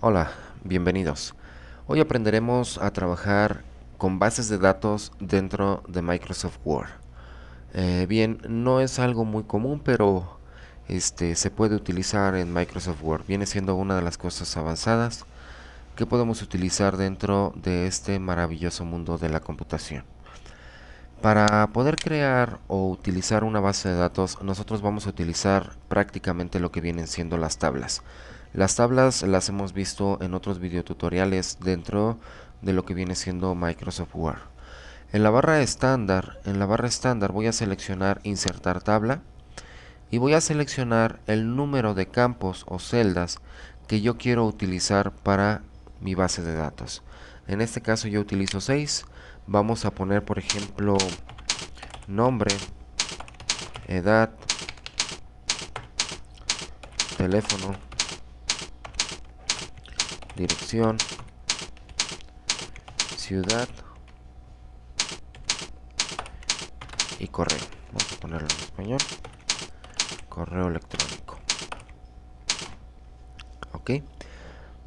Hola, bienvenidos. Hoy aprenderemos a trabajar con bases de datos dentro de Microsoft Word. Bien, no es algo muy común, pero se puede utilizar en Microsoft Word. Viene siendo una de las cosas avanzadas que podemos utilizar dentro de este maravilloso mundo de la computación. Para poder crear o utilizar una base de datos, nosotros vamos a utilizar prácticamente lo que vienen siendo las tablas. Las tablas las hemos visto en otros videotutoriales dentro de lo que viene siendo Microsoft Word. En la barra estándar voy a seleccionar insertar tabla y voy a seleccionar el número de campos o celdas que yo quiero utilizar para mi base de datos. En este caso yo utilizo 6. Vamos a poner, por ejemplo, nombre, edad, teléfono, dirección, ciudad y correo. Vamos a ponerlo en español. Correo electrónico. Ok.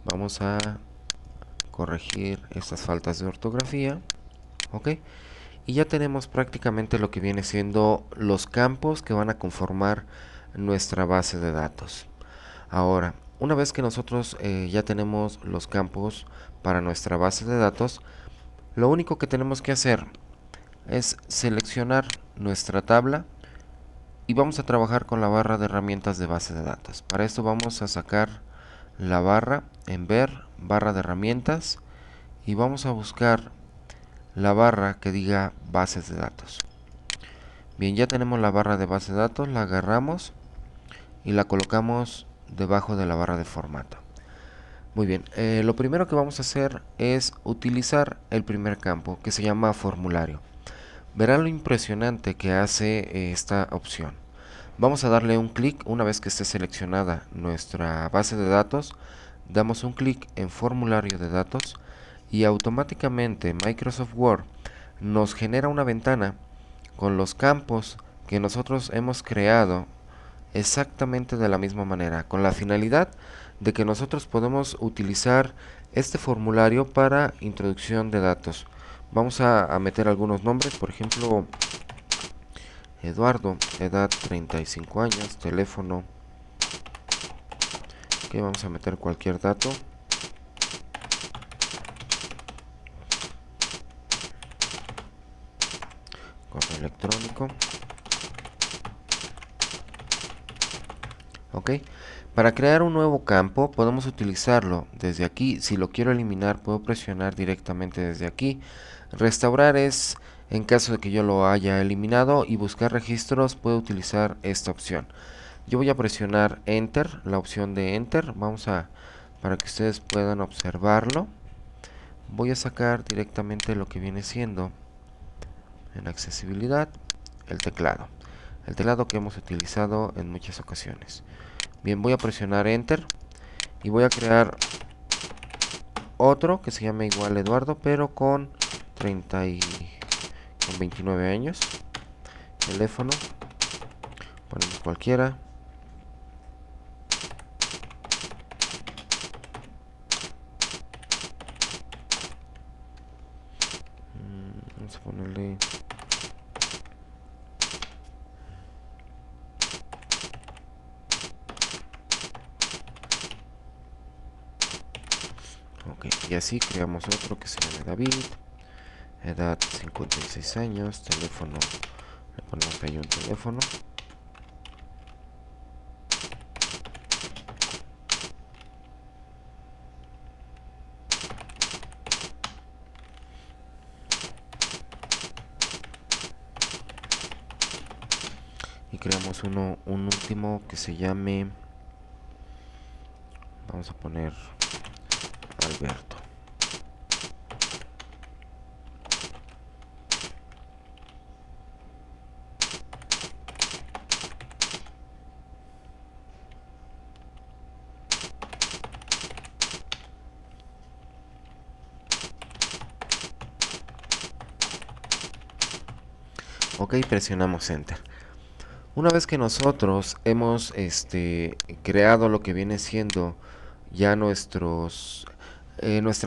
Vamos a corregir estas faltas de ortografía. Ok. Y ya tenemos prácticamente lo que viene siendo los campos que van a conformar nuestra base de datos. Ahora, una vez que nosotros ya tenemos los campos para nuestra base de datos, lo único que tenemos que hacer es seleccionar nuestra tabla y vamos a trabajar con la barra de herramientas de base de datos. Para esto vamos a sacar la barra en ver, barra de herramientas, y vamos a buscar la barra que diga bases de datos. Bien, ya tenemos la barra de base de datos, la agarramos y la colocamos debajo de la barra de formato. Muy bien, lo primero que vamos a hacer es utilizar el primer campo que se llama formulario. Verán lo impresionante que hace esta opción. Vamos a darle un clic una vez que esté seleccionada nuestra base de datos. Damos un clic en formulario de datos y automáticamente Microsoft Word nos genera una ventana con los campos que nosotros hemos creado exactamente de la misma manera, con la finalidad de que nosotros podemos utilizar este formulario para introducción de datos. Vamos a meter algunos nombres, por ejemplo, Eduardo, edad 35 años, teléfono, que vamos a meter cualquier dato, correo electrónico. Ok, para crear un nuevo campo podemos utilizarlo desde aquí. Si lo quiero eliminar, puedo presionar directamente desde aquí. Restaurar es en caso de que yo lo haya eliminado, y buscar registros puedo utilizar esta opción. Yo voy a presionar Enter, la opción de Enter. Para que ustedes puedan observarlo, voy a sacar directamente lo que viene siendo en accesibilidad el teclado que hemos utilizado en muchas ocasiones. Bien, voy a presionar Enter y voy a crear otro que se llame igual Eduardo, pero con 29 años. Teléfono, ponemos cualquiera. Vamos a ponerle... Ok, y así creamos otro que se llame David. Edad 56 años. Teléfono, le ponemos ahí un teléfono. Y creamos un último que se llame, vamos a poner Alberto. Ok, presionamos Enter. Una vez que nosotros hemos creado lo que viene siendo ya nuestra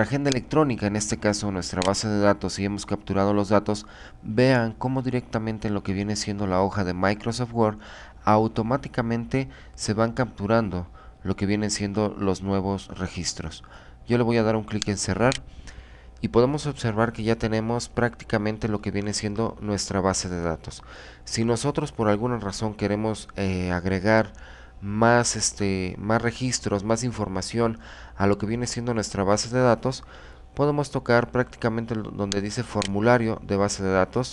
agenda electrónica, en este caso nuestra base de datos, y hemos capturado los datos, vean cómo directamente en lo que viene siendo la hoja de Microsoft Word automáticamente se van capturando lo que vienen siendo los nuevos registros. Yo le voy a dar un clic en cerrar y podemos observar que ya tenemos prácticamente lo que viene siendo nuestra base de datos. Si nosotros por alguna razón queremos agregar más registros, más información a lo que viene siendo nuestra base de datos, podemos tocar prácticamente donde dice formulario de base de datos,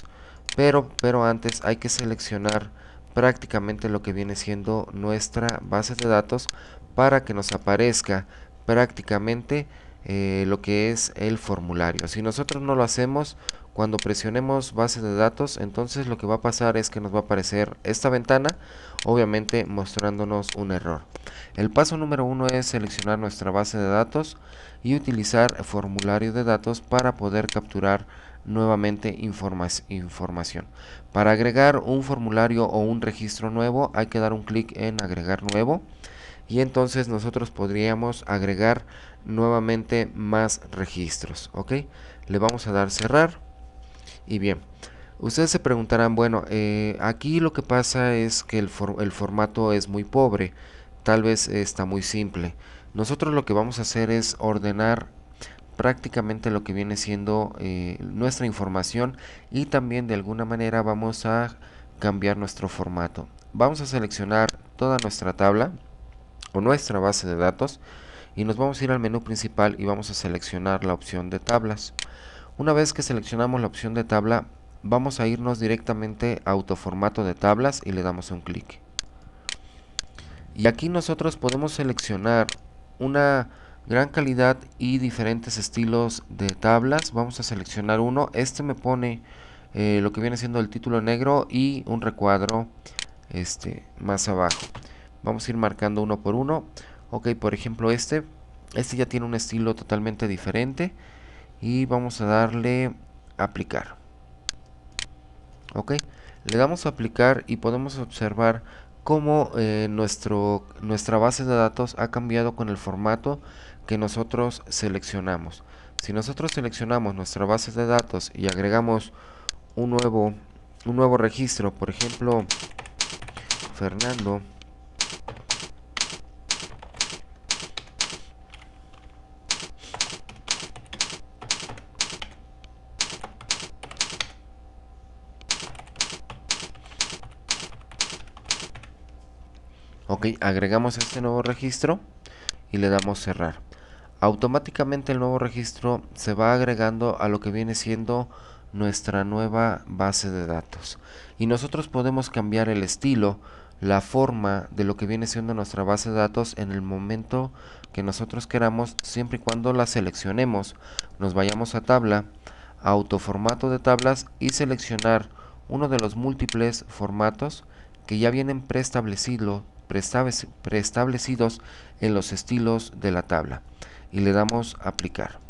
pero antes hay que seleccionar prácticamente lo que viene siendo nuestra base de datos para que nos aparezca prácticamente lo que es el formulario. Si nosotros no lo hacemos, cuando presionemos base de datos, entonces lo que va a pasar es que nos va a aparecer esta ventana, obviamente mostrándonos un error. El paso número 1 es seleccionar nuestra base de datos y utilizar formulario de datos para poder capturar nuevamente información. Para agregar un formulario o un registro nuevo hay que dar un clic en agregar nuevo y entonces nosotros podríamos agregar nuevamente más registros. Ok, le vamos a dar cerrar. Y bien, ustedes se preguntarán, bueno, aquí lo que pasa es que el formato es muy pobre, tal vez está muy simple. Nosotros lo que vamos a hacer es ordenar prácticamente lo que viene siendo nuestra información, y también de alguna manera vamos a cambiar nuestro formato. Vamos a seleccionar toda nuestra tabla o nuestra base de datos y nos vamos a ir al menú principal y vamos a seleccionar la opción de tablas. Una vez que seleccionamos la opción de tabla, vamos a irnos directamente a autoformato de tablas y le damos un clic. Y aquí nosotros podemos seleccionar una gran calidad y diferentes estilos de tablas. Vamos a seleccionar uno. Este me pone lo que viene siendo el título negro y un recuadro más abajo. Vamos a ir marcando uno por uno. Ok, por ejemplo este ya tiene un estilo totalmente diferente y vamos a darle aplicar. Ok, le damos a aplicar y podemos observar cómo nuestra base de datos ha cambiado con el formato que nosotros seleccionamos. Si nosotros seleccionamos nuestra base de datos y agregamos un nuevo registro, por ejemplo Fernando, ok, agregamos este nuevo registro y le damos cerrar. Automáticamente el nuevo registro se va agregando a lo que viene siendo nuestra nueva base de datos, y nosotros podemos cambiar el estilo, la forma de lo que viene siendo nuestra base de datos en el momento que nosotros queramos, siempre y cuando la seleccionemos. Nos vayamos a tabla, autoformato de tablas, y seleccionar uno de los múltiples formatos que ya vienen preestablecidos en los estilos de la tabla, y le damos aplicar.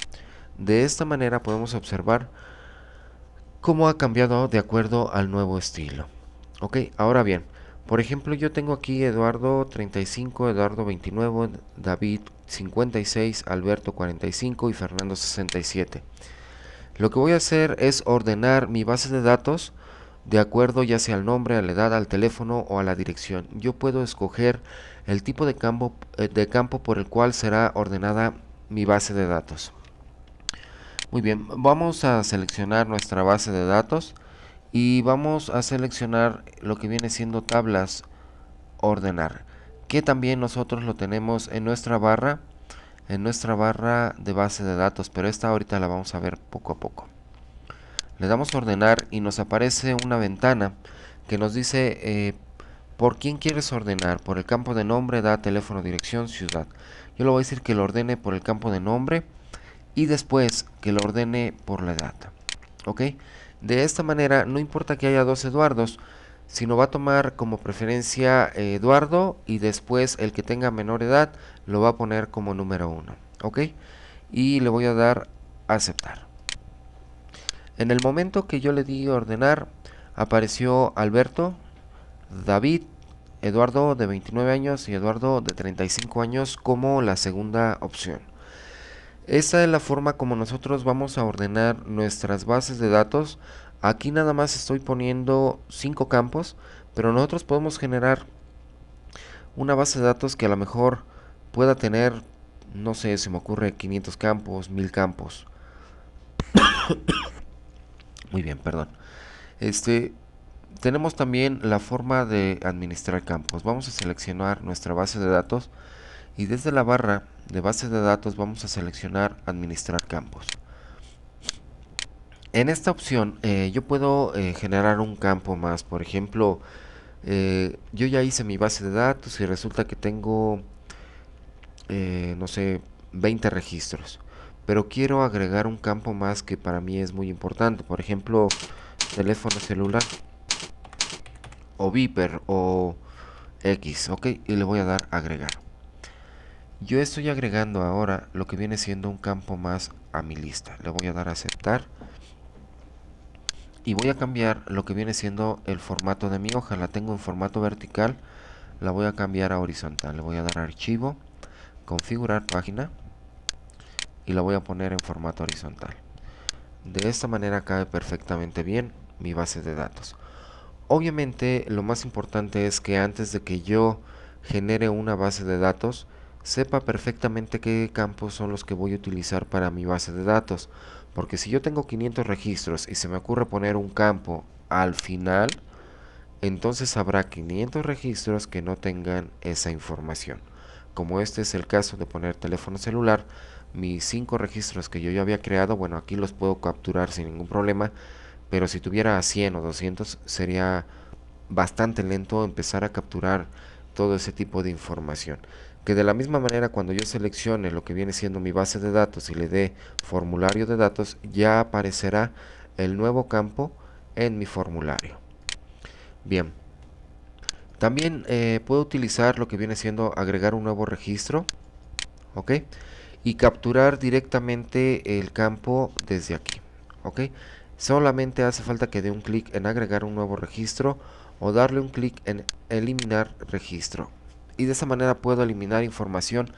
De esta manera podemos observar cómo ha cambiado de acuerdo al nuevo estilo. Ok, ahora bien, por ejemplo, yo tengo aquí Eduardo 35, Eduardo 29, David 56, Alberto 45 y Fernando 67. Lo que voy a hacer es ordenar mi base de datos de acuerdo ya sea al nombre, a la edad, al teléfono o a la dirección. Yo puedo escoger el tipo de campo por el cual será ordenada mi base de datos. Muy bien, vamos a seleccionar nuestra base de datos y vamos a seleccionar lo que viene siendo tablas ordenar, que también nosotros lo tenemos en nuestra barra de base de datos, pero esta ahorita la vamos a ver poco a poco. Le damos a ordenar y nos aparece una ventana que nos dice por quién quieres ordenar, por el campo de nombre, edad, teléfono, dirección, ciudad. Yo le voy a decir que lo ordene por el campo de nombre y después que lo ordene por la edad. Ok, de esta manera no importa que haya dos Eduardos, sino va a tomar como preferencia Eduardo, y después el que tenga menor edad lo va a poner como número 1. Ok, y le voy a dar a aceptar. En el momento que yo le di ordenar, apareció Alberto, David Eduardo de 29 años y Eduardo de 35 años como la segunda opción. Esa es la forma como nosotros vamos a ordenar nuestras bases de datos. Aquí nada más estoy poniendo 5 campos, pero nosotros podemos generar una base de datos que a lo mejor pueda tener, no sé, se me ocurre 500 campos, 1000 campos. Muy bien, perdón. Este, Tenemos también la forma de administrar campos. Vamos a seleccionar nuestra base de datos y desde la barra de base de datos vamos a seleccionar administrar campos. En esta opción yo puedo generar un campo más. Por ejemplo, yo ya hice mi base de datos y resulta que tengo, no sé, 20 registros. Pero quiero agregar un campo más que para mí es muy importante. Por ejemplo, teléfono celular o Viper o X, ok, y le voy a dar agregar. Yo estoy agregando ahora lo que viene siendo un campo más a mi lista. Le voy a dar a aceptar y voy a cambiar lo que viene siendo el formato de mi hoja. La tengo en formato vertical, la voy a cambiar a horizontal. Le voy a dar a archivo, configurar página y la voy a poner en formato horizontal. De esta manera cabe perfectamente bien mi base de datos. Obviamente lo más importante es que antes de que yo genere una base de datos, sepa perfectamente qué campos son los que voy a utilizar para mi base de datos. Porque si yo tengo 500 registros y se me ocurre poner un campo al final, entonces habrá 500 registros que no tengan esa información. Como este es el caso de poner teléfono celular, mis 5 registros que yo ya había creado, bueno, aquí los puedo capturar sin ningún problema, pero si tuviera 100 o 200 sería bastante lento empezar a capturar todo ese tipo de información. Que de la misma manera cuando yo seleccione lo que viene siendo mi base de datos y le dé formulario de datos, ya aparecerá el nuevo campo en mi formulario. Bien, también puedo utilizar lo que viene siendo agregar un nuevo registro, ¿ok? Y capturar directamente el campo desde aquí, ¿ok? Solamente hace falta que dé un clic en agregar un nuevo registro o darle un clic en eliminar registro. Y de esa manera puedo eliminar información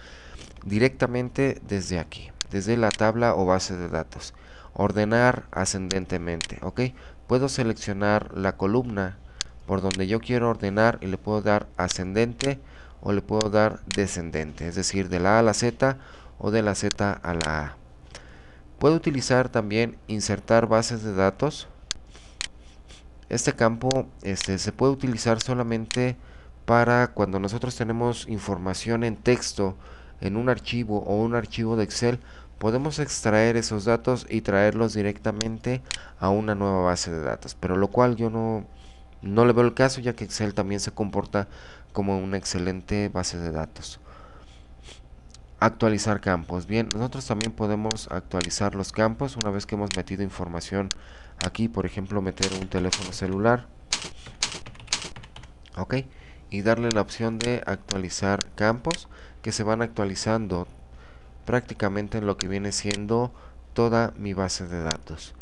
directamente desde aquí, desde la tabla o base de datos. Ordenar ascendentemente, ¿ok? Puedo seleccionar la columna por donde yo quiero ordenar y le puedo dar ascendente o le puedo dar descendente, es decir, de la A a la Z o de la Z a la A. Puedo utilizar también insertar bases de datos. Este campo se puede utilizar solamente para cuando nosotros tenemos información en texto en un archivo o un archivo de Excel, podemos extraer esos datos y traerlos directamente a una nueva base de datos, pero lo cual yo no le veo el caso, ya que Excel también se comporta como una excelente base de datos. Actualizar campos. Bien, nosotros también podemos actualizar los campos una vez que hemos metido información aquí, por ejemplo, meter un teléfono celular, ok, y darle la opción de actualizar campos que se van actualizando prácticamente en lo que viene siendo toda mi base de datos.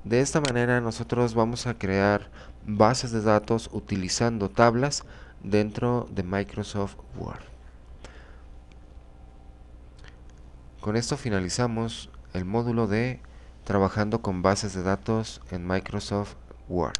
De esta manera nosotros vamos a crear bases de datos utilizando tablas dentro de Microsoft Word. Con esto finalizamos el módulo de trabajando con bases de datos en Microsoft Word.